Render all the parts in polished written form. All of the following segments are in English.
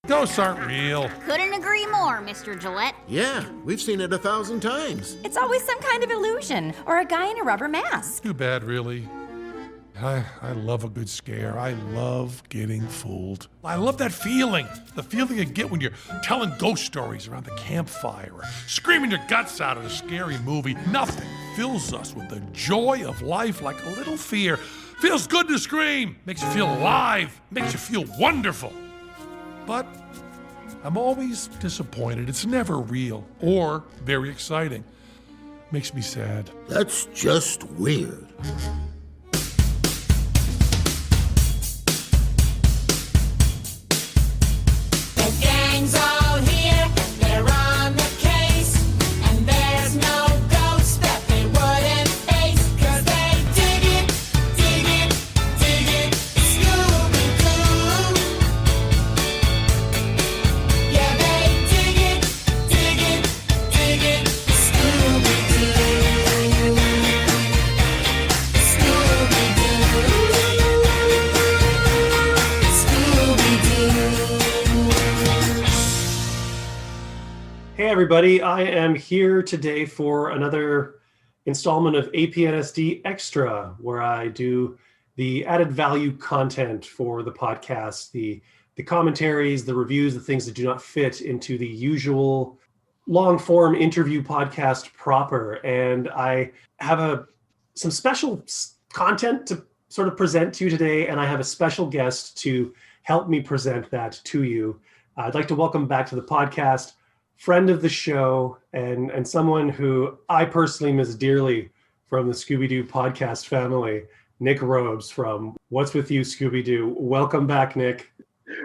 Ghosts aren't real. Couldn't agree more, Mr. Gillette. Yeah, we've seen it 1,000 times. It's always some kind of illusion or a guy in a rubber mask. Too bad, really. I love a good scare. I love getting fooled. I love that feeling. The feeling you get when you're telling ghost stories around the campfire or screaming your guts out at a scary movie. Nothing fills us with the joy of life like a little fear. Feels good to scream. Makes you feel alive. Makes you feel wonderful. But I'm always disappointed. It's never real or very exciting. Makes me sad. That's just weird. The gang's all here, they're on the case, and there's no ghost that they wouldn't face, 'cause they dig it, Scooby-Doo. Yeah, they dig it, Scooby-Doo. Hey everybody, I am here today for another installment of APNSD Extra, where I do the added value content for the podcast, the commentaries, the reviews, the things that do not fit into the usual long-form interview podcast proper. And I have some special content to sort of present to you today, and I have a special guest to help me present that to you. I'd like to welcome back to the podcast friend of the show and someone who I personally miss dearly from the Scooby-Doo podcast family, Nic Robes from What's With You, Scooby-Doo. Welcome back, Nick.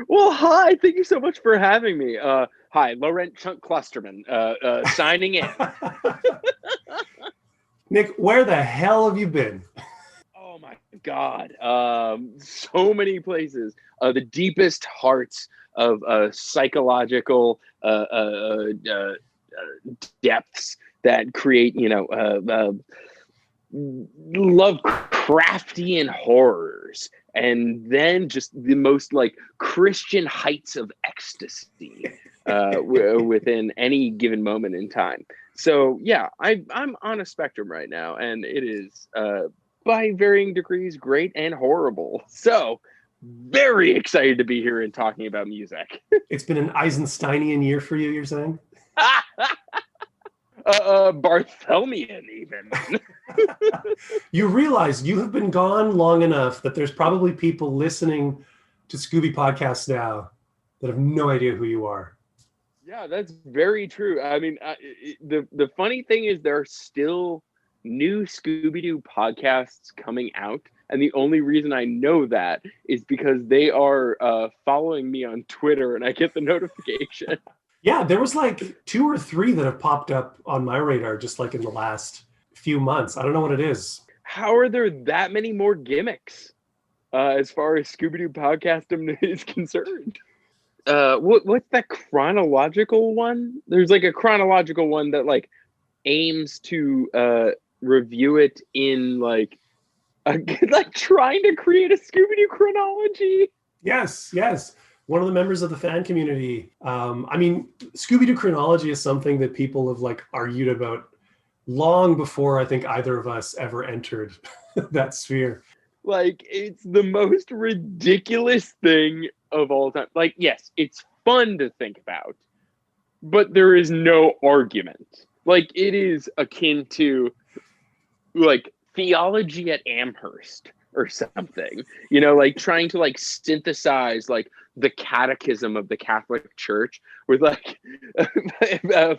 Well, hi. Thank you so much for having me. Hi, Laurent Chunk Clusterman, signing in. Nick, where the hell have you been? Oh my God. So many places. The deepest hearts of psychological depths that create, Lovecraftian horrors, and then just the most like Christian heights of ecstasy within any given moment in time. So yeah, I'm on a spectrum right now, and it is by varying degrees great and horrible. So very excited to be here and talking about music. It's been an Eisensteinian year for you, you're saying? Barthelmian even. You realize you have been gone long enough that there's probably people listening to Scooby podcasts now that have no idea who you are. Yeah, that's very true. I mean, the funny thing is there are still new Scooby-Doo podcasts coming out. And the only reason I know that is because they are following me on Twitter and I get the notification. Yeah, there was like 2 or 3 that have popped up on my radar just like in the last few months. I don't know what it is. How are there that many more gimmicks as far as Scooby-Doo podcasting is concerned? What's that chronological one? There's like a chronological one that like aims to review it in like trying to create a Scooby-Doo chronology. Yes. One of the members of the fan community. Scooby-Doo chronology is something that people have like argued about long before I think either of us ever entered that sphere. Like, it's the most ridiculous thing of all time. Like, yes, it's fun to think about, but there is no argument. Like, it is akin to like theology at Amherst or something, like trying to like synthesize like the catechism of the Catholic Church with like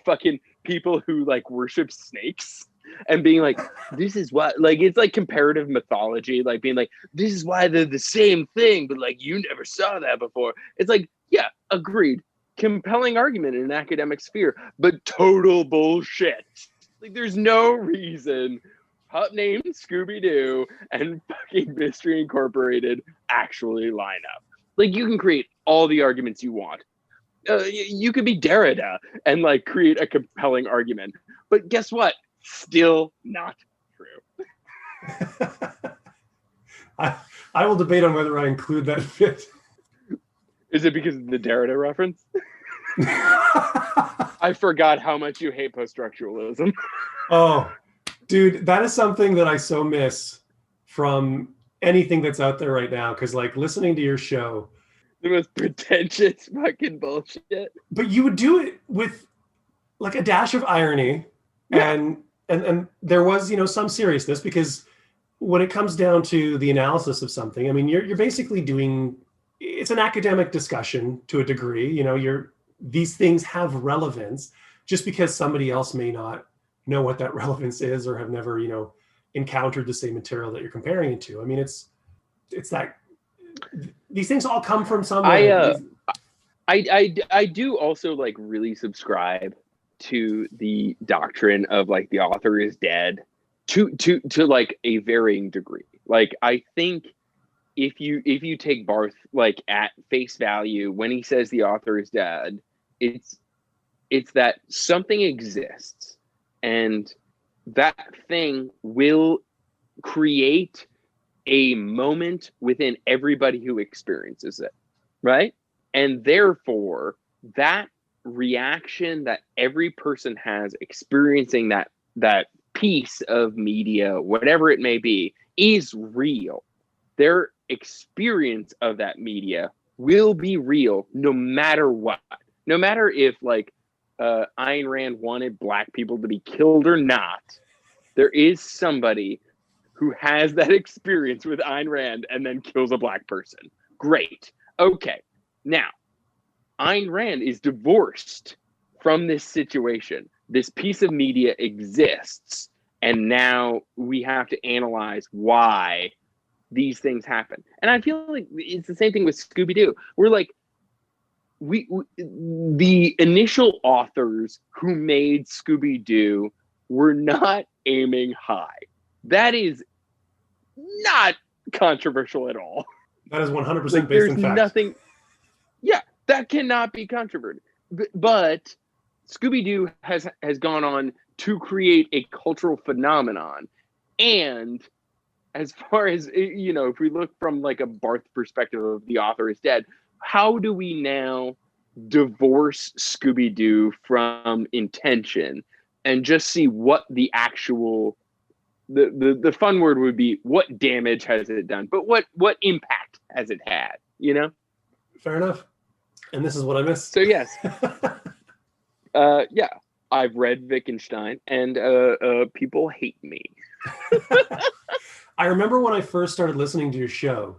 fucking people who like worship snakes and being like, this is what, like, it's like comparative mythology, like being like, this is why they're the same thing, but like you never saw that before. It's like, yeah, agreed. Compelling argument in an academic sphere, but total bullshit. Like, there's no reason Pup Named Scooby-Doo and fucking Mystery Incorporated actually line up. Like, you can create all the arguments you want. You could be Derrida and like create a compelling argument, but guess what? Still not true. I will debate on whether I include that bit. Is it because of the Derrida reference? I forgot how much you hate post-structuralism. Oh, dude, that is something that I so miss from anything that's out there right now. Because like listening to your show, The most pretentious fucking bullshit. but you would do it with like a dash of irony, Yeah. and there was some seriousness, because when it comes down to the analysis of something, I mean, you're basically doing, it's an academic discussion to a degree. These things have relevance. Just because somebody else may not know what that relevance is or have never encountered the same material that you're comparing it to. I mean, it's that these things all come from somewhere. I do also like really subscribe to the doctrine of like the author is dead to like a varying degree. Like I think if you take Barth like at face value when he says the author is dead, it's that something exists and that thing will create a moment within everybody who experiences it, right? And therefore, that reaction that every person has experiencing that piece of media, whatever it may be, is real. Their experience of that media will be real no matter what. No matter if like Ayn Rand wanted black people to be killed or not, there is somebody who has that experience with Ayn Rand and then kills a black person. Great. Okay. Now, Ayn Rand is divorced from this situation. This piece of media exists, and now we have to analyze why these things happen. And I feel like it's the same thing with Scooby-Doo. We're like, the initial authors who made Scooby-Doo were not aiming high. That is not controversial at all. That is 100% Like, based there's in fact. nothing. Yeah, that cannot be controverted. But Scooby-Doo has gone on to create a cultural phenomenon. And as far as, if we look from like a Barth perspective of the author is dead, how do we now divorce Scooby-Doo from intention and just see what the actual the fun word would be what damage has it done, but what impact has it had, Fair enough. And this is what I missed. So yes. Yeah, I've read Wittgenstein and people hate me. I remember when I first started listening to your show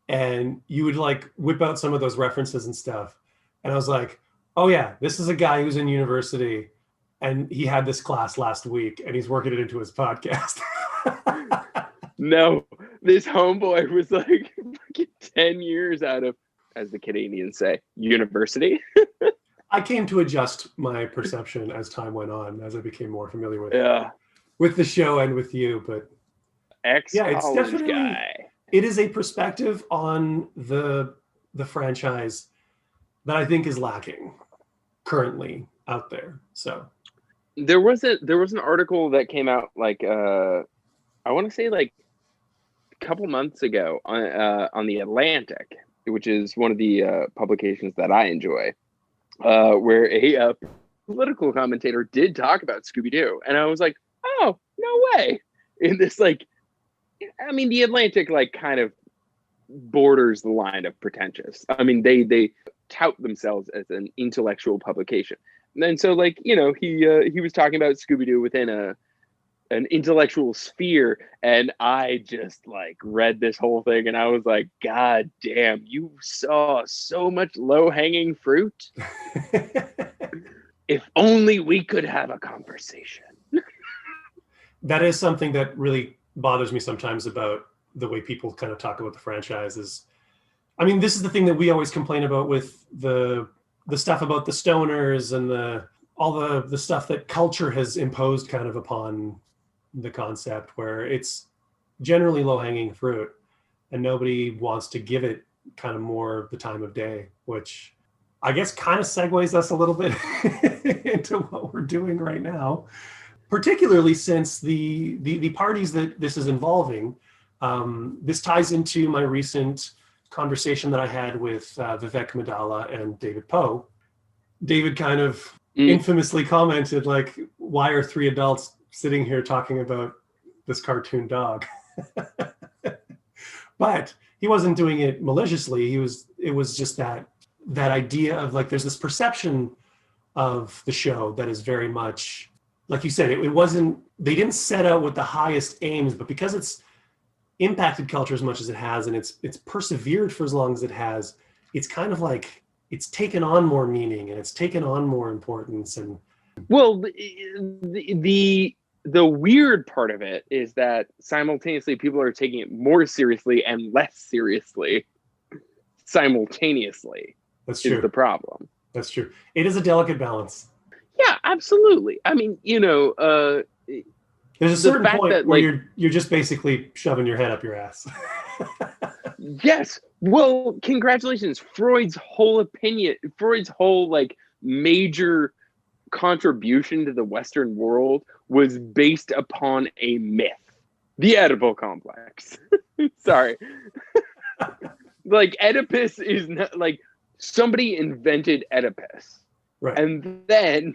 and you would like whip out some of those references and stuff. And I was like, oh yeah, this is a guy who's in university and he had this class last week and he's working it into his podcast. No, this homeboy was like fucking 10 years out of, as the Canadians say, university. I came to adjust my perception as time went on, as I became more familiar with the show and with you. But Ex-college it's definitely guy. It is a perspective on the franchise that I think is lacking currently out there. So There was an article that came out like I want to say like a couple months ago on the Atlantic, which is one of the publications that I enjoy, where a political commentator did talk about Scooby-Doo, and I was like, oh, no way. In this like, I mean, the Atlantic like kind of borders the line of pretentious. I mean, they tout themselves as an intellectual publication. And so like, he was talking about Scooby-Doo within an intellectual sphere, and I just like read this whole thing and I was like, God damn, you saw so much low-hanging fruit. If only we could have a conversation. that is something that really bothers me sometimes about the way people kind of talk about the franchise is, I mean, this is the thing that we always complain about with the stuff about the stoners and all the stuff that culture has imposed kind of upon the concept, where it's generally low-hanging fruit and nobody wants to give it kind of more the time of day, which I guess kind of segues us a little bit into what we're doing right now, particularly since the parties that this is involving. This ties into my recent conversation that I had with Vivek Madala and David Poe, David kind of Mm. infamously commented, like, why are three adults sitting here talking about this cartoon dog? But he wasn't doing it maliciously. It was just that idea of, like, there's this perception of the show that is very much, like you said, it wasn't, they didn't set out with the highest aims, but because it's impacted culture as much as it has, and it's persevered for as long as it has, it's kind of like, it's taken on more meaning and it's taken on more importance. And Well, the weird part of it is that simultaneously people are taking it more seriously and less seriously simultaneously. that's true. Is the problem. That's true. It is a delicate balance. Yeah, absolutely. I mean, There's a certain fact point that, where like- you're just basically shoving your head up your ass. yes. Well, congratulations. Freud's whole like major contribution to the Western world was based upon a myth, the Oedipal complex. Sorry. Like, Oedipus is not, like, somebody invented Oedipus. Right. And then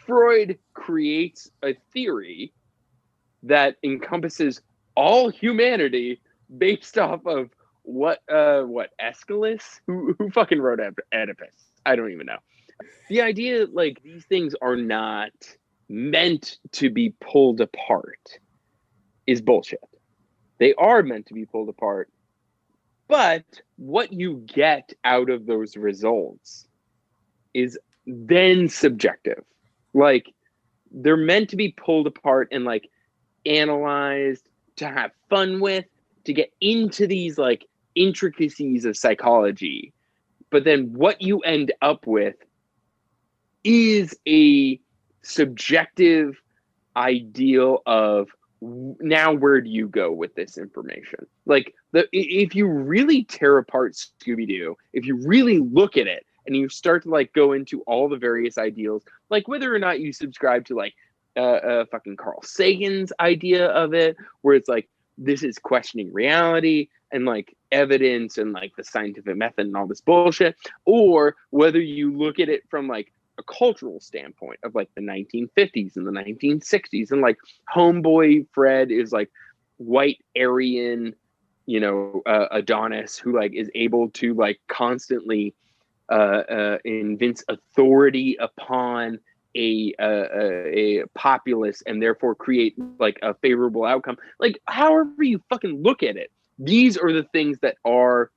Freud creates a theory that encompasses all humanity based off of what Aeschylus? Who fucking wrote Oedipus? I don't even know. The idea, like, these things are not meant to be pulled apart is bullshit. They are meant to be pulled apart, but what you get out of those results is then subjective. Like, they're meant to be pulled apart and, like, analyzed, to have fun with, to get into these, like, intricacies of psychology. But then what you end up with is a subjective ideal of, now where do you go with this information? Like, if you really tear apart Scooby-Doo, if you really look at it and you start to, like, go into all the various ideals, like whether or not you subscribe to, like, fucking Carl Sagan's idea of it, where it's like, this is questioning reality and, like, evidence and, like, the scientific method and all this bullshit, or whether you look at it from, like, a cultural standpoint of, like, the 1950s and the 1960s, and, like, homeboy Fred is, like, white Aryan, Adonis, who, like, is able to, like, constantly evince authority upon a populace and therefore create, like, a favorable outcome. Like, however you fucking look at it, these are the things that are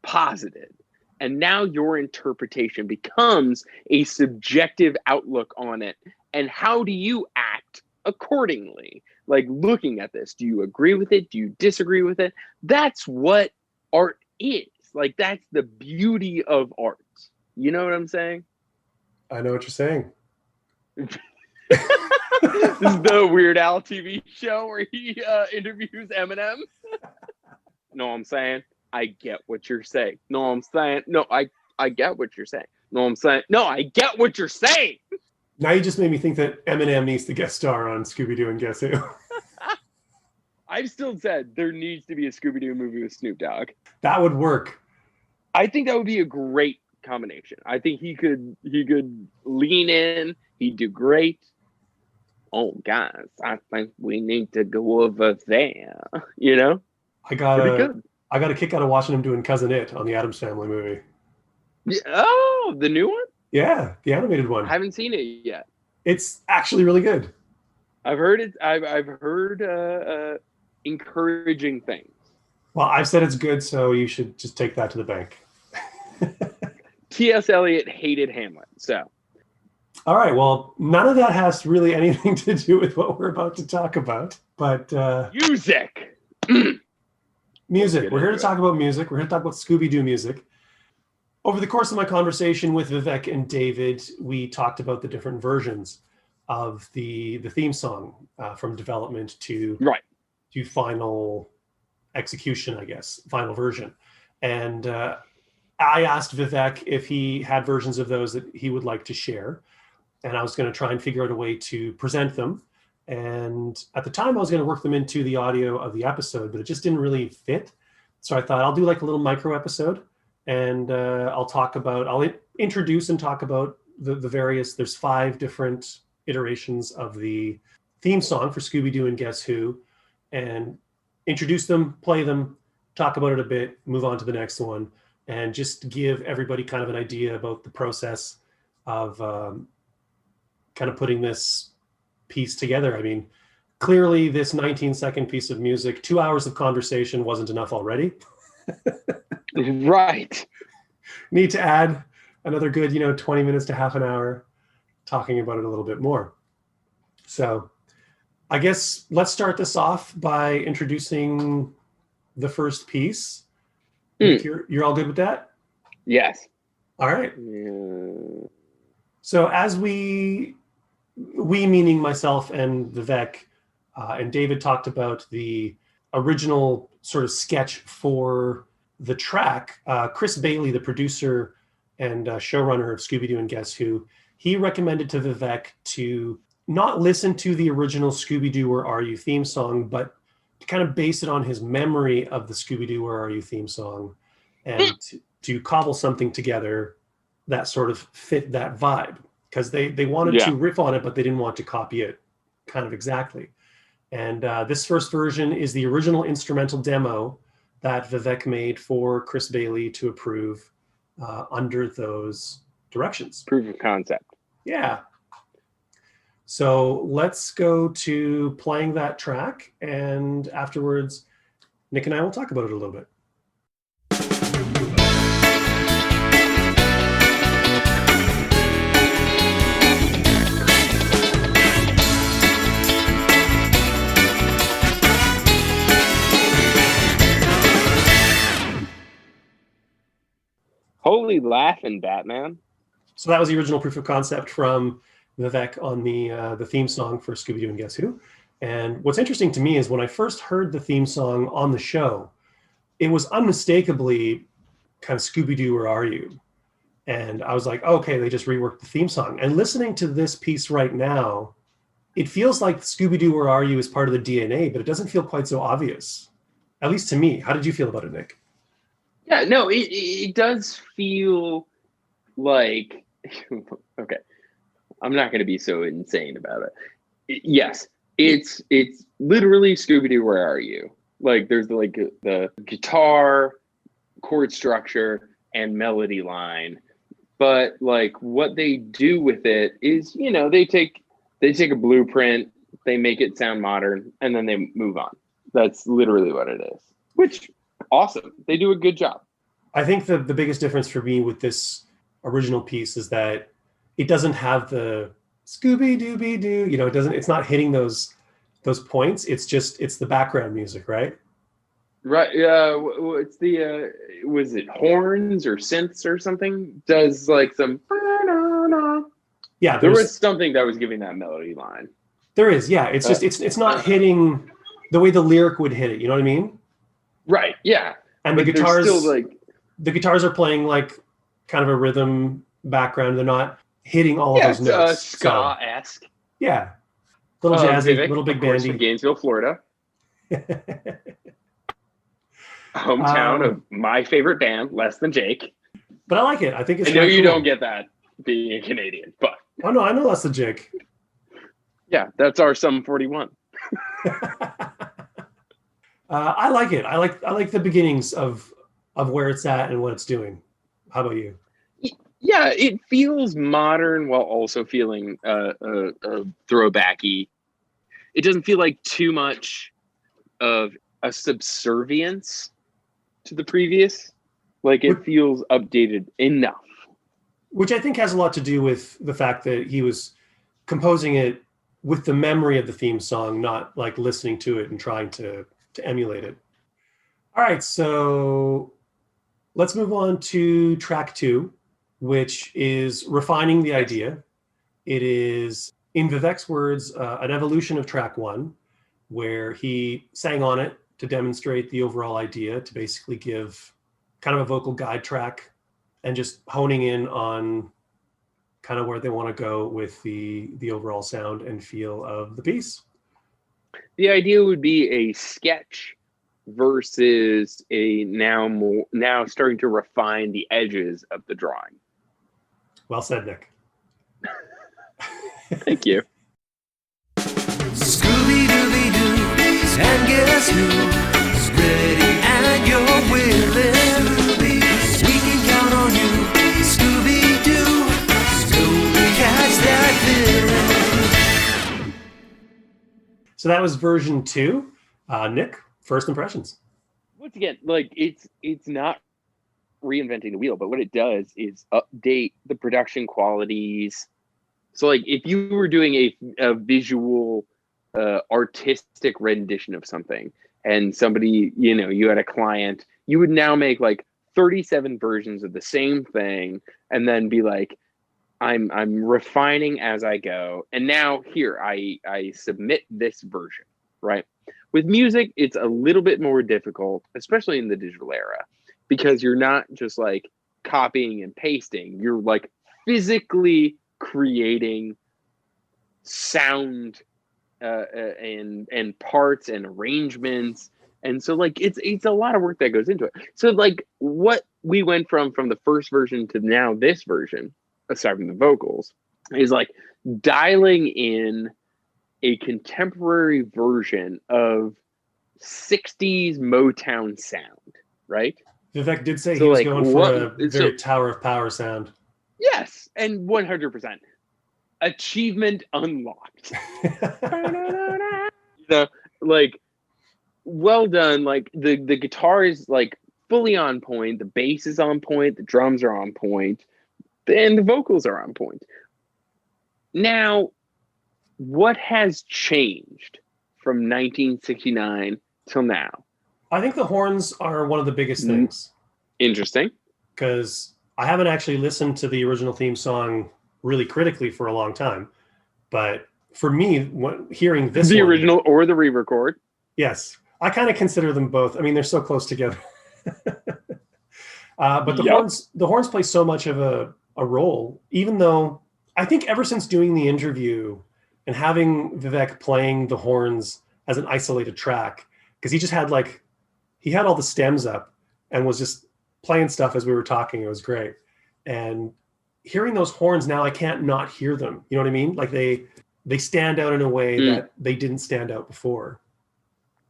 posited. And now your interpretation becomes a subjective outlook on it. And how do you act accordingly? Like, looking at this, do you agree with it? Do you disagree with it? That's what art is. Like, that's the beauty of art. You know what I'm saying? I know what you're saying. This is the Weird Al TV show where he interviews Eminem. Know what I'm saying? I get what you're saying. Know what I'm saying? No, I get what you're saying. Know what I'm saying? No, I get what you're saying. Now you just made me think that Eminem needs to guest star on Scooby-Doo and Guess Who. I've still said there needs to be a Scooby-Doo movie with Snoop Dogg. That would work. I think that would be a great combination. I think he could lean in. He'd do great. Oh, guys, I think we need to go over there. You know? I got Pretty good. a kick out of watching him doing Cousin It on the Addams Family movie. Yeah. Oh, the new one? Yeah, the animated one. I haven't seen it yet. It's actually really good. I've heard it. I've heard encouraging things. Well, I've said it's good, so you should just take that to the bank. T.S. Eliot hated Hamlet, so. All right, well, none of that has really anything to do with what we're about to talk about, but Music! music. We're here to talk about music. We're here to talk about Scooby-Doo music. Over the course of my conversation with Vivek and David, we talked about the different versions of the theme song from development to final execution, I guess, final version. And I asked Vivek if he had versions of those that he would like to share. And I was going to try and figure out a way to present them. And at the time, I was going to work them into the audio of the episode, but it just didn't really fit. So I thought I'll do like a little micro episode, and I'll introduce and talk about the various, there's 5 different iterations of the theme song for Scooby-Doo and Guess Who, and introduce them, play them, talk about it a bit, move on to the next one, and just give everybody kind of an idea about the process of kind of putting this piece together. I mean, clearly this 19-second piece of music, 2 hours of conversation wasn't enough already. Right. Need to add another good, 20 minutes to half an hour talking about it a little bit more. So I guess let's start this off by introducing the first piece. Nick, you're all good with that? Yes. All right. Yeah. So as we meaning myself and Vivek and David talked about the original sort of sketch for the track, Chris Bailey, the producer and showrunner of Scooby-Doo and Guess Who, he recommended to Vivek to not listen to the original Scooby-Doo Where Are You theme song, but to kind of base it on his memory of the Scooby-Doo Where Are You theme song, and to cobble something together that sort of fit that vibe. Because they wanted to riff on it, but they didn't want to copy it kind of exactly. And this first version is the original instrumental demo that Vivek made for Chris Bailey to approve under those directions. Proof of concept. Yeah. So let's go to playing that track, and afterwards, Nick and I will talk about it a little bit. Holy laughing, Batman. So that was the original proof of concept from Vivek on the theme song for Scooby-Doo and Guess Who. And what's interesting to me is when I first heard the theme song on the show, it was unmistakably kind of Scooby-Doo, Where Are You? And I was like, okay, they just reworked the theme song. And listening to this piece right now, it feels like Scooby-Doo, Where Are You is part of the DNA, but it doesn't feel quite so obvious, at least to me. How did you feel about it, Nick? Yeah, no, it does feel like, okay, I'm not going to be so insane about it. Yes, it's literally Scooby-Doo, Where Are You? Like there's the guitar, chord structure, and melody line. But like what they do with it is, they take a blueprint, they make it sound modern, and then they move on. That's literally what it is. Which, awesome. They do a good job. I think the biggest difference for me with this original piece is that it doesn't have the Scooby-Dooby-Doo, it's not hitting those points. It's the background music, right? Right. What's was it horns or synths or something? Does like some. Yeah, there was something that was giving that melody line. There is, yeah. It's just it's not hitting the way the lyric would hit it. You know what I mean? Right. Yeah. And but the guitars, still the guitars are playing like kind of a rhythm background. They're not hitting all of those notes. Ska-esque. Yeah, little jazzy, Vivek, little big of course, bandy. from Gainesville, Florida. Hometown of my favorite band, Less Than Jake. But I like it. I think it's. I know you cool. don't get that being a Canadian, but oh no, I know Less Than Jake. Yeah, that's our Sum 41. I like it. I like the beginnings of where it's at and what it's doing. How about you? Yeah, it feels modern while also feeling throwbacky. It doesn't feel like too much of a subservience to the previous. Like it feels updated enough. Which I think has a lot to do with the fact that he was composing it with the memory of the theme song, not like listening to it and trying to emulate it. All right, so let's move on to track 2, which is refining the idea. It is, in Vivek's words, an evolution of track 1, where he sang on it to demonstrate the overall idea, to basically give kind of a vocal guide track and just honing in on kind of where they want to go with the overall sound and feel of the piece. The idea would be a sketch versus a now starting to refine the edges of the drawing. Well said, Nick. Thank you. Scooby-Doo and Guess Who's ready and you're willing. We can count on you, Scooby-Doo, to catch that villain. So that was version 2. Nick, first impressions. Once again, like it's not reinventing the wheel, but what it does is update the production qualities. So like if you were doing a visual artistic rendition of something and somebody, you had a client, you would now make like 37 versions of the same thing and then be like, I'm refining as I go. And now here I submit this version, right? With music, it's a little bit more difficult, especially in the digital era, because you're not just like copying and pasting. You're like physically creating sound and parts and arrangements. And so like it's a lot of work that goes into it. So like what we went from the first version to now this version, aside from the vocals, is like dialing in a contemporary version of 60s Motown sound, right? Vivek did say So, he was like, going for a very Tower of Power sound. Yes, and 100%. Achievement unlocked. Like, well done. Like, the guitar is, like, fully on point. The bass is on point. The drums are on point. And the vocals are on point. Now, what has changed from 1969 till now? I think the horns are one of the biggest things. Interesting. Because I haven't actually listened to the original theme song really critically for a long time. But for me, hearing this the one, original or the re-record. Yes. I kind of consider them both. I mean, they're so close together. But the horns play so much of a role, even though I think ever since doing the interview and having Vivek playing the horns as an isolated track, because he just had he had all the stems up and was just playing stuff as we were talking. It was great. And hearing those horns now, I can't not hear them. You know what I mean? Like they stand out in a way that they didn't stand out before.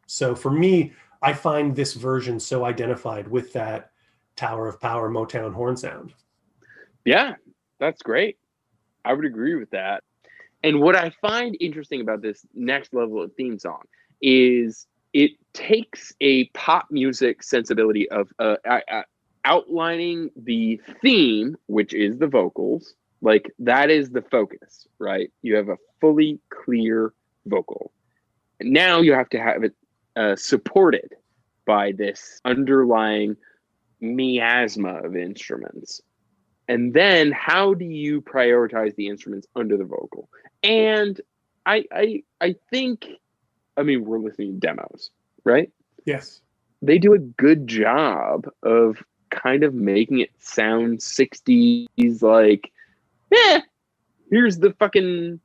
So for me, I find this version so identified with that Tower of Power Motown horn sound. Yeah, that's great. I would agree with that. And what I find interesting about this next level of theme song is it takes a pop music sensibility of outlining the theme, which is the vocals. Like that is the focus, right? You have a fully clear vocal. And now you have to have it supported by this underlying miasma of instruments. And then how do you prioritize the instruments under the vocal? And I think, I mean, we're listening to demos, right? Yes. They do a good job of kind of making it sound 60s, like, here's the fucking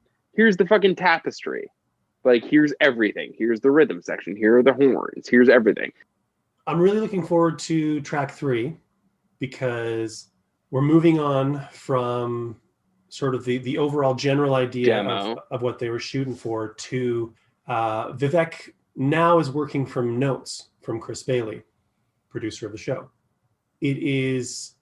tapestry. Like, here's everything. Here's the rhythm section. Here are the horns. Here's everything. I'm really looking forward to track 3 because we're moving on from sort of the overall general idea of what they were shooting for to Vivek now is working from notes from Chris Bailey, producer of the show. It is,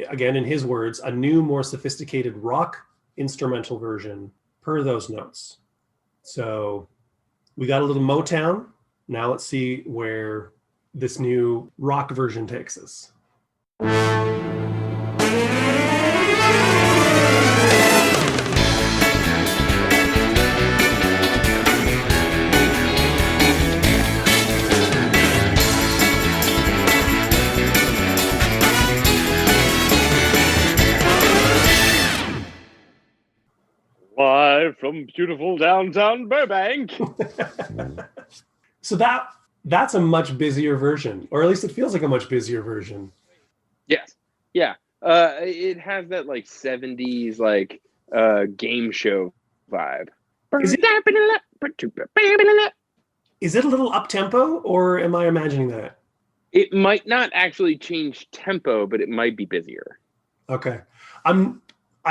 again, in his words, a new, more sophisticated rock instrumental version per those notes. So we got a little Motown. Now let's see where this new rock version takes us. Live from beautiful downtown Burbank. So that's a much busier version, or at least it feels like a much busier version. Yes. Yeah. It has that like 70s like game show vibe. Is it a little up-tempo, or am I imagining that? It might not actually change tempo, but it might be busier. Okay. I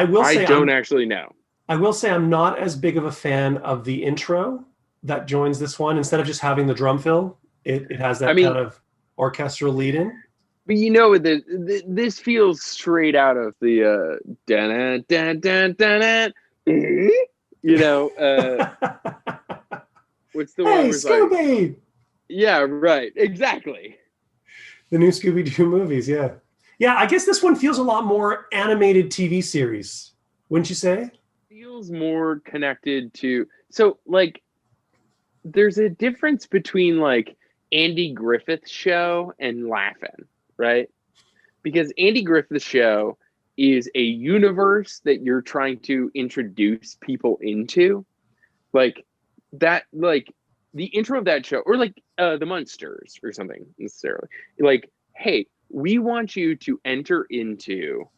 will say I don't actually know. I will say I'm not as big of a fan of the intro that joins this one. Instead of just having the drum fill, it has that kind of orchestral lead in. But you know, this feels straight out of the dun dun dun dun. You know, what's the one? Hey, where it's like, Scooby! yeah, right, exactly. The new Scooby-Doo movies, yeah. Yeah, I guess this one feels a lot more animated TV series, wouldn't you say? Feels more connected to, so like there's a difference between like Andy Griffith's show and Laugh-In, right? Because Andy Griffith's show is a universe that you're trying to introduce people into, like that, like the intro of that show, or like the Munsters or something necessarily, like, hey, we want you to enter into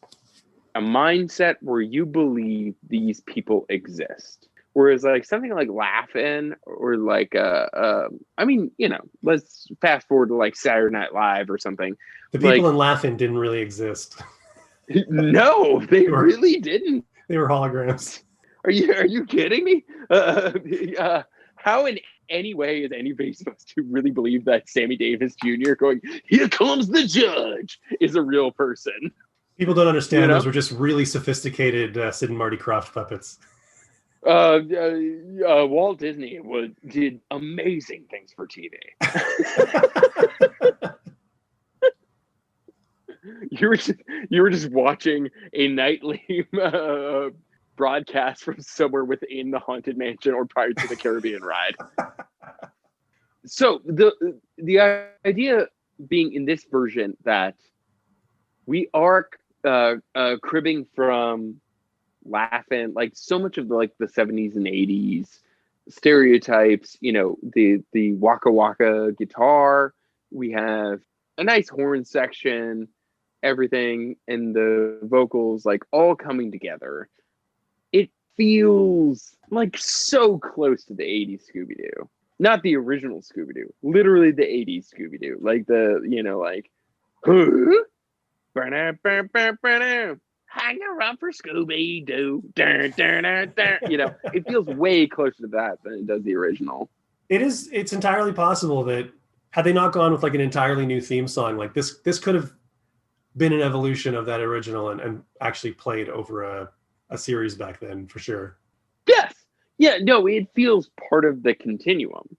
a mindset where you believe these people exist. Whereas like something like Laugh-In, or like I mean, you know, let's fast forward to like Saturday Night Live or something. The people in Laugh-In didn't really exist. No, they really didn't. They were holograms. Are you kidding me? How in any way is anybody supposed to really believe that Sammy Davis Jr. going, "Here comes the judge," is a real person? People don't understand. You know? Those were just really sophisticated Sid and Marty Krofft puppets. Walt Disney did amazing things for TV. You were just watching a nightly broadcast from somewhere within the Haunted Mansion or Pirates of the Caribbean ride. So the idea being in this version that we are cribbing from Laugh-In, like so much of the 70s and 80s stereotypes, you know, the waka waka guitar, we have a nice horn section, everything, and the vocals like all coming together. It feels like so close to the 80s Scooby-Doo. Not the original Scooby-Doo, literally the 80s Scooby-Doo. Like the, you know, like, huh? Hang around for Scooby-Doo. You know, it feels way closer to that than it does the original. It's entirely possible that had they not gone with like an entirely new theme song, like this could have been an evolution of that original and actually played over a series back then, for sure. Yes. Yeah, no, it feels part of the continuum.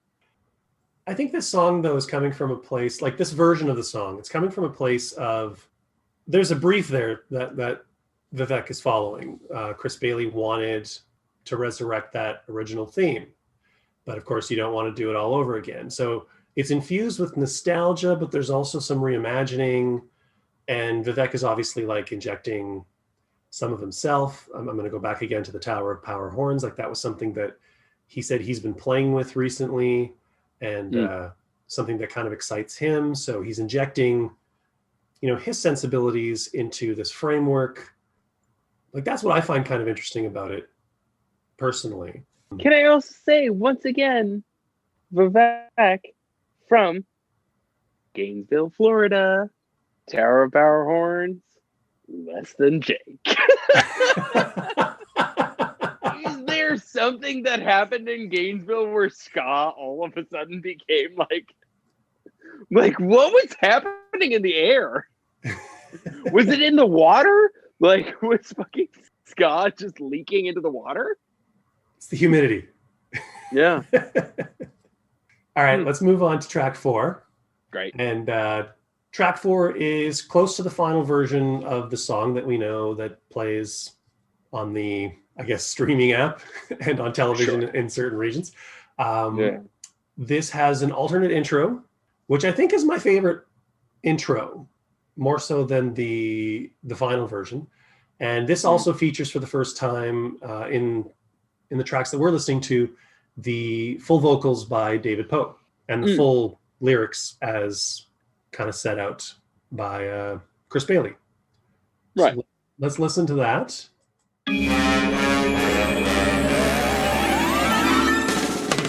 I think this song, though, is coming from a place, like this version of the song, it's coming from a place of, there's a brief there that Vivek is following. Chris Bailey wanted to resurrect that original theme, but of course you don't want to do it all over again. So it's infused with nostalgia, but there's also some reimagining, and Vivek is obviously like injecting some of himself. I'm going to go back again to the Tower of Power horns. Like that was something that he said he's been playing with recently, and something that kind of excites him. So he's injecting, you know, his sensibilities into this framework. Like that's what I find kind of interesting about it, personally. Can I also say once again, Vivek from Gainesville, Florida, Tower of Power horns, less than Jake. Is there something that happened in Gainesville where ska all of a sudden became like what was happening in the air? Was it in the water? Like, was fucking ska just leaking into the water? It's the humidity. Yeah. All right, let's move on to track 4. Great. And track 4 is close to the final version of the song that we know that plays on the, I guess, streaming app and on television in certain regions. This has an alternate intro, which I think is my favorite intro, more so than the final version. And this also features for the first time in the tracks that we're listening to, the full vocals by David Poe and the full lyrics as kind of set out by Chris Bailey. Right. So let's listen to that.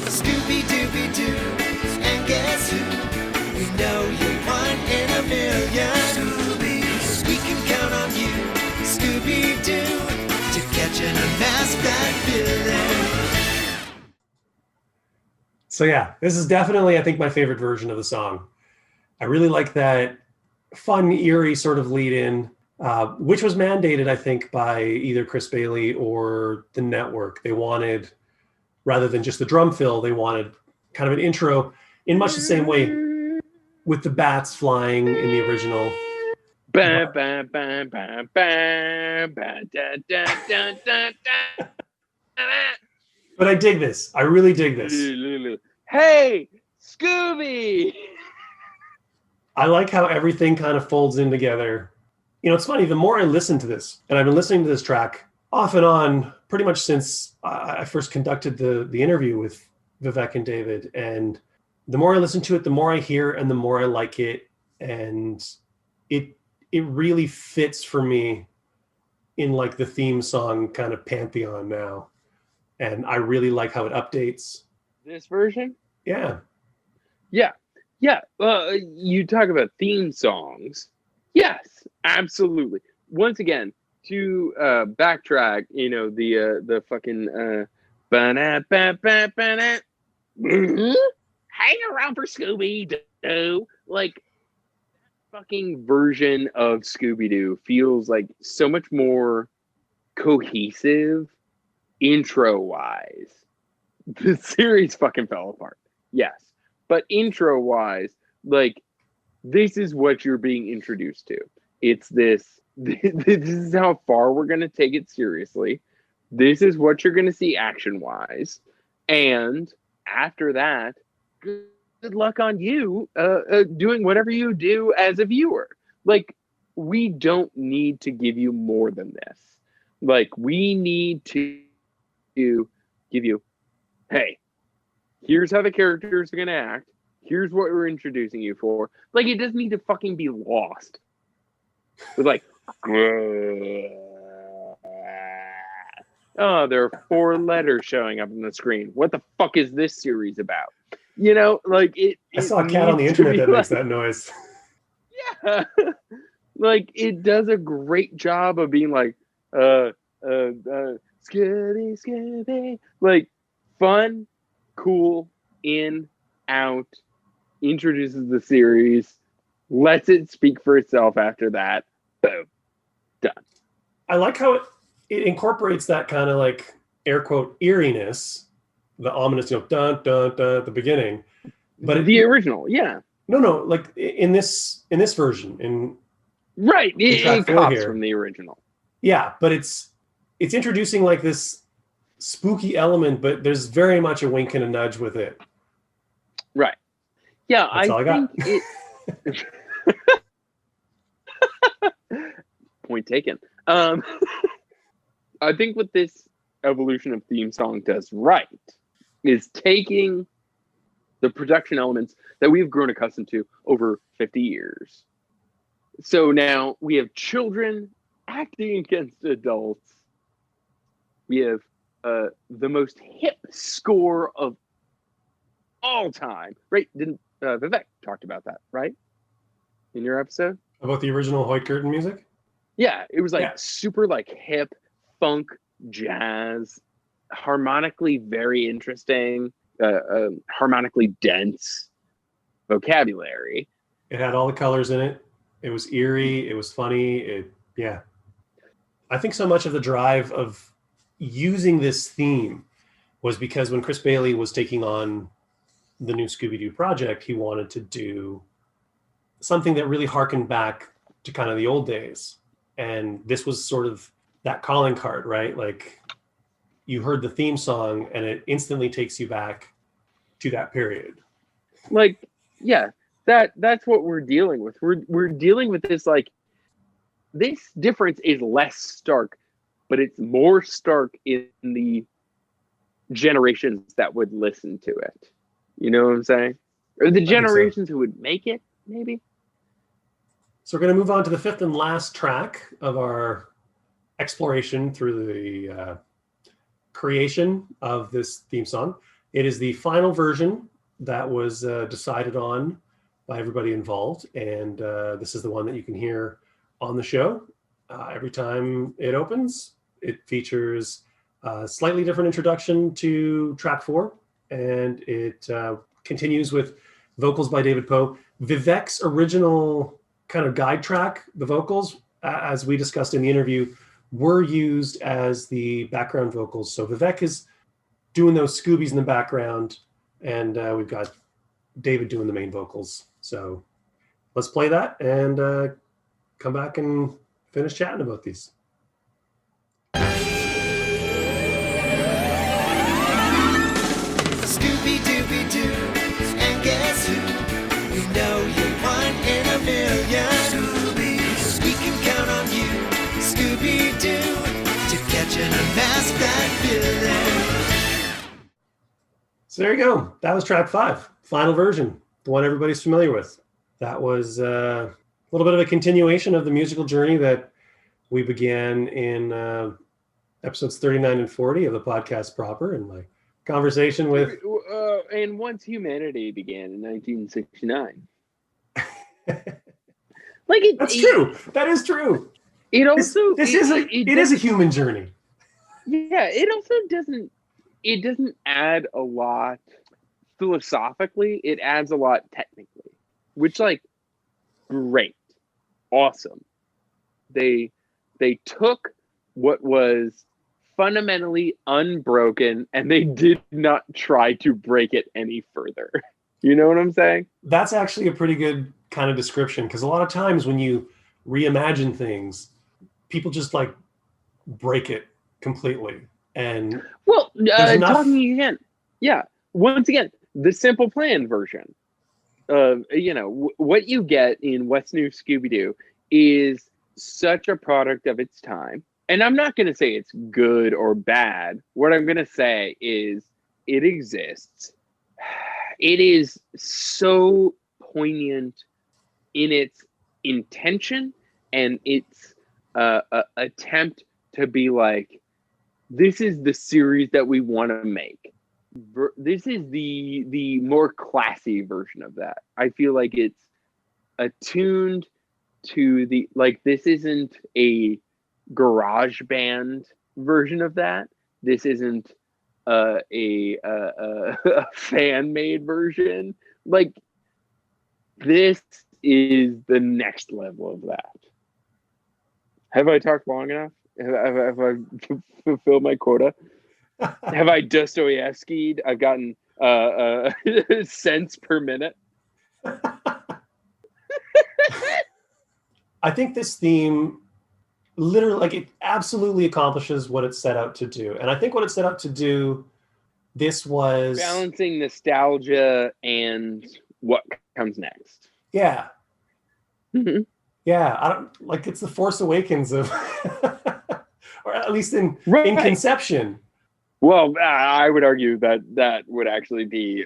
Scooby-Dooby-Doo, catching a mask that feeling. So yeah, this is definitely, I think, my favorite version of the song. I really like that fun, eerie sort of lead in, which was mandated, I think, by either Chris Bailey or the network. They wanted, rather than just the drum fill, they wanted kind of an intro in much the same way with the bats flying in the original. Ba, ba, ba, ba, ba, ba, da, da, da, da, da, da. But I dig this. I really dig this. Hey, Scooby! I like how everything kind of folds in together. You know, it's funny, the more I listen to this, and I've been listening to this track off and on pretty much since I first conducted the interview with Vivek and David, and the more I listen to it, the more I hear and the more I like it, and it really fits for me in like the theme song kind of pantheon now. And I really like how it updates. This version? Yeah. Yeah. Yeah. You talk about theme songs. Yes, absolutely. Once again, to backtrack, you know, the fucking hang around for Scooby-Doo. Like, fucking version of Scooby-Doo feels like so much more cohesive intro-wise. The series fucking fell apart. Yes. But intro-wise, like, this is what you're being introduced to. It's this is how far we're going to take it seriously. This is what you're going to see action-wise. And after that, good luck on you doing whatever you do as a viewer. Like, we don't need to give you more than this. Like, we need to give you, hey, here's how the characters are going to act. Here's what we're introducing you for. Like, it doesn't need to fucking be lost. With like, oh, there are 4 letters showing up on the screen. What the fuck is this series about? You know, like it. I saw a cat on the internet that makes that noise. Yeah, like it does a great job of being like, Scooby, like fun, cool, in, out, introduces the series, lets it speak for itself after that. Boom. Done. I like how it incorporates that kind of like air quote eeriness, the ominous, you know, dun dun dun at the beginning. But the original, yeah. No, like in this version, right, it cops here from the original. Yeah, but it's introducing like this spooky element, but there's very much a wink and a nudge with it. Right. Yeah, That's all I got. think it. Point taken. I think what this evolution of theme song does right is taking the production elements that we've grown accustomed to over 50 years. So now we have children acting against adults. We have the most hip score of all time, right? Didn't Vivek talked about that, right? In your episode? About the original Hoyt Curtin music? Yeah, it was like super like hip, funk, jazz, harmonically very interesting, harmonically dense vocabulary. It had all the colors in it. It was eerie. It was funny. I think so much of the drive of using this theme was because when Chris Bailey was taking on the new Scooby-Doo project, he wanted to do something that really harkened back to kind of the old days. And this was sort of that calling card, right? Like you heard the theme song and it instantly takes you back to that period. Like, yeah, that's what we're dealing with. We're dealing with this, like, this difference is less stark, but it's more stark in the generations that would listen to it. You know what I'm saying? Or the generations who would make it, maybe. So we're going to move on to the fifth and last track of our exploration through the creation of this theme song. It is the final version that was decided on by everybody involved. And this is the one that you can hear on the show every time it opens. It features a slightly different introduction to track 4, and it continues with vocals by David Poe. Vivek's original kind of guide track, the vocals, as we discussed in the interview, were used as the background vocals. So Vivek is doing those Scoobies in the background, and we've got David doing the main vocals. So let's play that and come back and finish chatting about these. Scooby-Dooby-Doo and Guess Who? We know you're one in a million. Scoobies, we can count on you, Scooby-Doo, to catch and unmask that villain. So there you go. That was track 5, final version, the one everybody's familiar with. That was a little bit of a continuation of the musical journey that we began in episodes 39 and 40 of the podcast proper, and my conversation with... And once humanity began in 1969. That's true. That is true. It also... It is a human journey. Yeah, it also doesn't add a lot philosophically. It adds a lot technically, which, like, great, awesome. They took what was fundamentally unbroken and they did not try to break it any further. You know what I'm saying? That's actually a pretty good kind of description, because a lot of times when you reimagine things, people just like break it completely. And well, talking again, yeah. Once again, the Simple Plan version of what you get in What's New Scooby-Doo is such a product of its time. And I'm not going to say it's good or bad. What I'm going to say is it exists. It is so poignant in its intention and its attempt to be like, this is the series that we want to make. This is the more classy version of that. I feel like it's attuned to the, like, this isn't a garage band version of that. This isn't a fan made version. Like, this is the next level of that. Have I talked long enough? Have I fulfilled my quota? Have I Dostoevski'd? I've gotten cents per minute. I think this theme literally, like, it absolutely accomplishes what it set out to do. And I think what it set out to do, this was balancing nostalgia and what comes next. Yeah. Mm-hmm. Yeah. I don't, like, it's the Force Awakens of, or at least in conception. Well, I would argue that would actually be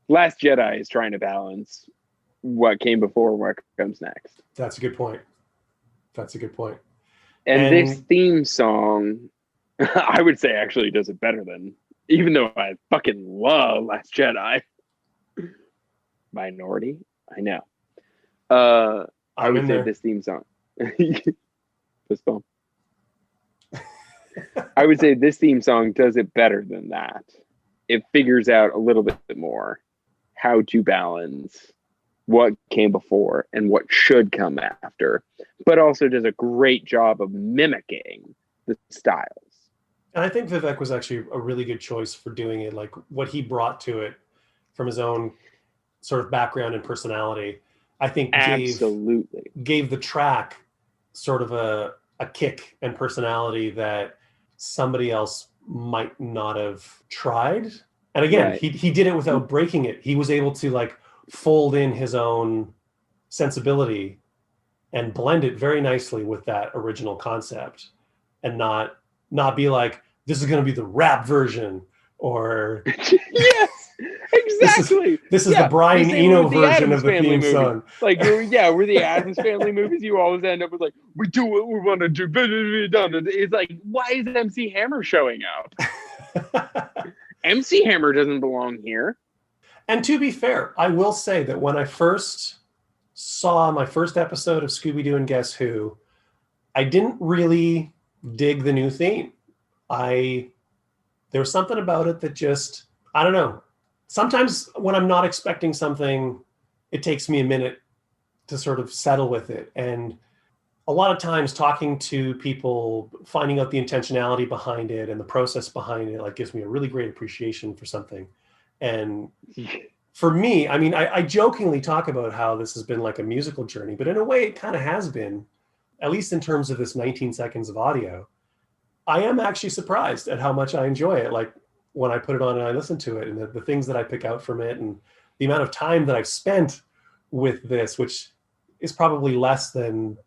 Last Jedi is trying to balance what came before, what comes next. That's a good point. And this theme song, I would say, actually does it better than, even though I fucking love Last Jedi. Minority, I know. I would say this theme song. This phone. I would say this theme song does it better than that. It figures out a little bit more how to balance what came before and what should come after, but also does a great job of mimicking the styles. And I think Vivek was actually a really good choice for doing it. Like, what he brought to it from his own sort of background and personality, I think gave the track sort of a kick and personality that somebody else might not have tried. And again, he did it without breaking it. He was able to, like, fold in his own sensibility and blend it very nicely with that original concept, and not be like, this is going to be the rap version, or yes, exactly. This is the Brian Eno version of the theme song. Like, we're the Addams Family movies. You always end up with, like, we do what we want to do. It's like, why is MC Hammer showing up? MC Hammer doesn't belong here. And to be fair, I will say that when I first saw my first episode of Scooby-Doo and Guess Who, I didn't really dig the new theme. There was something about it that just, I don't know. Sometimes when I'm not expecting something, it takes me a minute to sort of settle with it. And a lot of times talking to people, finding out the intentionality behind it and the process behind it, like gives me a really great appreciation for something. And for me, I mean, I jokingly talk about how this has been like a musical journey, but in a way it kind of has been, at least in terms of this 19 seconds of audio. I am actually surprised at how much I enjoy it. Like when I put it on and I listen to it, and the things that I pick out from it, and the amount of time that I've spent with this, which is probably less than,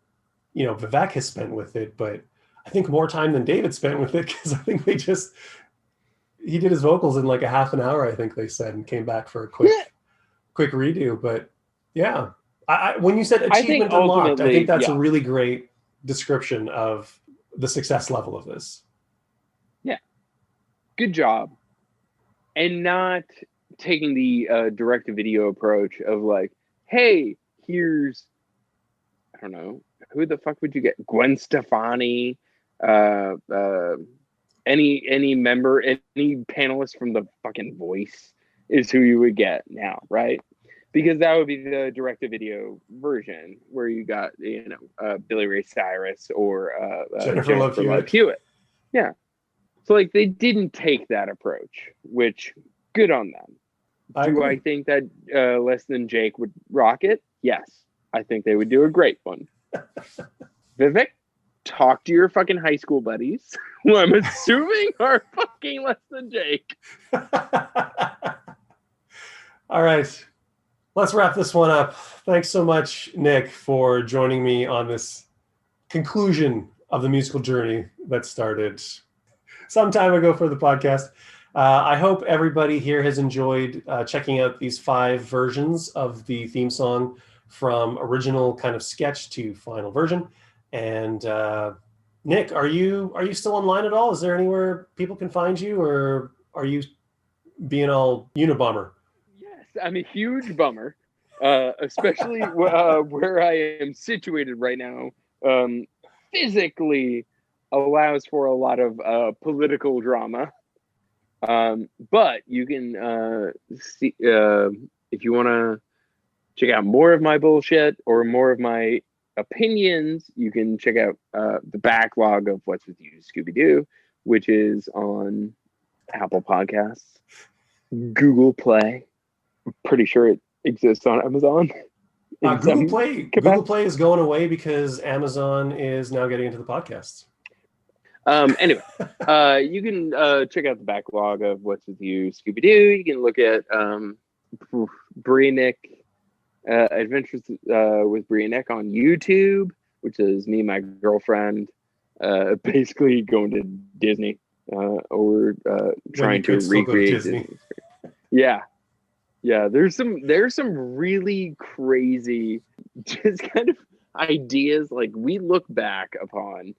you know, Vivek has spent with it, but I think more time than David spent with it, because I think he did his vocals in like a half an hour, I think they said, and came back for a quick redo. But yeah, when you said achievement unlocked, I think that's a really great description of the success level of this. Yeah. Good job. And not taking the direct-to-video approach of like, hey, here's, I don't know, who the fuck would you get? Gwen Stefani, any member, any panelist from The fucking Voice is who you would get now, right? Because that would be the direct-to-video version where you got, you know, Billy Ray Cyrus or Jennifer Love Hewitt. Yeah. So like they didn't take that approach, which good on them. I think that Less Than Jake would rock it? Yes. I think they would do a great one. Vivek, talk to your fucking high school buddies, who I'm assuming are fucking Less Than Jake. All right. Let's wrap this one up. Thanks so much, Nic, for joining me on this conclusion of the musical journey that started some time ago for the podcast. I hope everybody here has enjoyed checking out these 5 versions of the theme song, from original kind of sketch to final version. And Nic, are you still online at all? Is there anywhere people can find you, or are you being all Unabomber? Yes, I'm a huge bummer, especially where I am situated right now. Physically allows for a lot of political drama. But you can see, if you want to check out more of my bullshit or more of my opinions, you can check out the backlog of What's With You, Scooby-Doo, which is on Apple Podcasts, Google Play. I'm pretty sure it exists on Amazon. Google Play is going away because Amazon is now getting into the podcasts. Anyway, you can check out the backlog of What's With You, Scooby-Doo. You can look at Brie and Nic, Adventures with Brie and Nic on YouTube, which is me and my girlfriend basically going to Disney or trying to recreate Disney. Yeah. There's some really crazy just kind of ideas. Like, we look back upon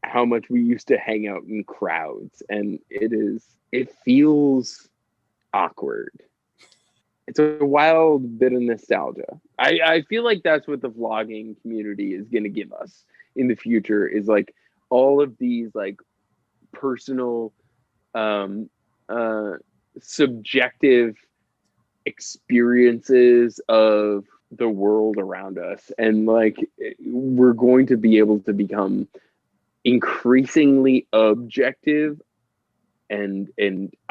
how much we used to hang out in crowds, and it feels awkward. It's a wild bit of nostalgia. I feel like that's what the vlogging community is going to give us in the future, is like all of these like personal subjective experiences of the world around us, and like we're going to be able to become increasingly objective and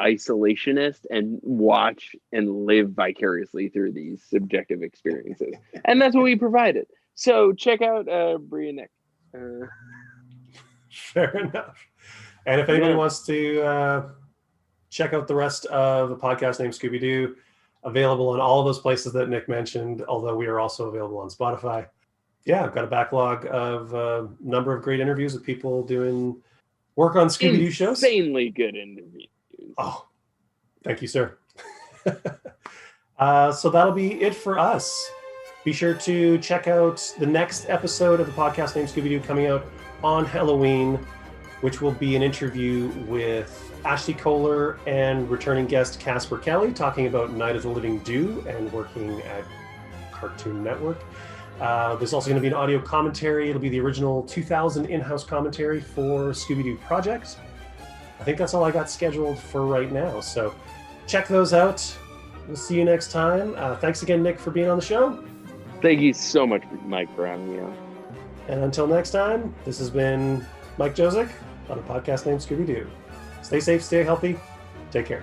isolationist and watch and live vicariously through these subjective experiences, and that's what we provided. So check out Brie and Nic. Fair enough. And if anybody wants to check out the rest of the podcast named Scooby-Doo, available on all of those places that Nic mentioned, although we are also available on Spotify. Yeah, I've got a backlog of a number of great interviews with people doing work on Scooby-Doo shows. Insanely good interviews. Oh, thank you, sir. So that'll be it for us. Be sure to check out the next episode of the podcast named Scooby-Doo coming out on Halloween, which will be an interview with Ashley Kohler and returning guest Casper Kelly, talking about Night of the Living Do and working at Cartoon Network. There's also going to be an audio commentary. It'll be the original 2000 in-house commentary for Scooby-Doo Project. I think that's all I got scheduled for right now. So check those out. We'll see you next time. Thanks again, Nick, for being on the show. Thank you so much, Mike, for having me on. And until next time, this has been Mike Josick on a podcast named Scooby-Doo. Stay safe, stay healthy, take care.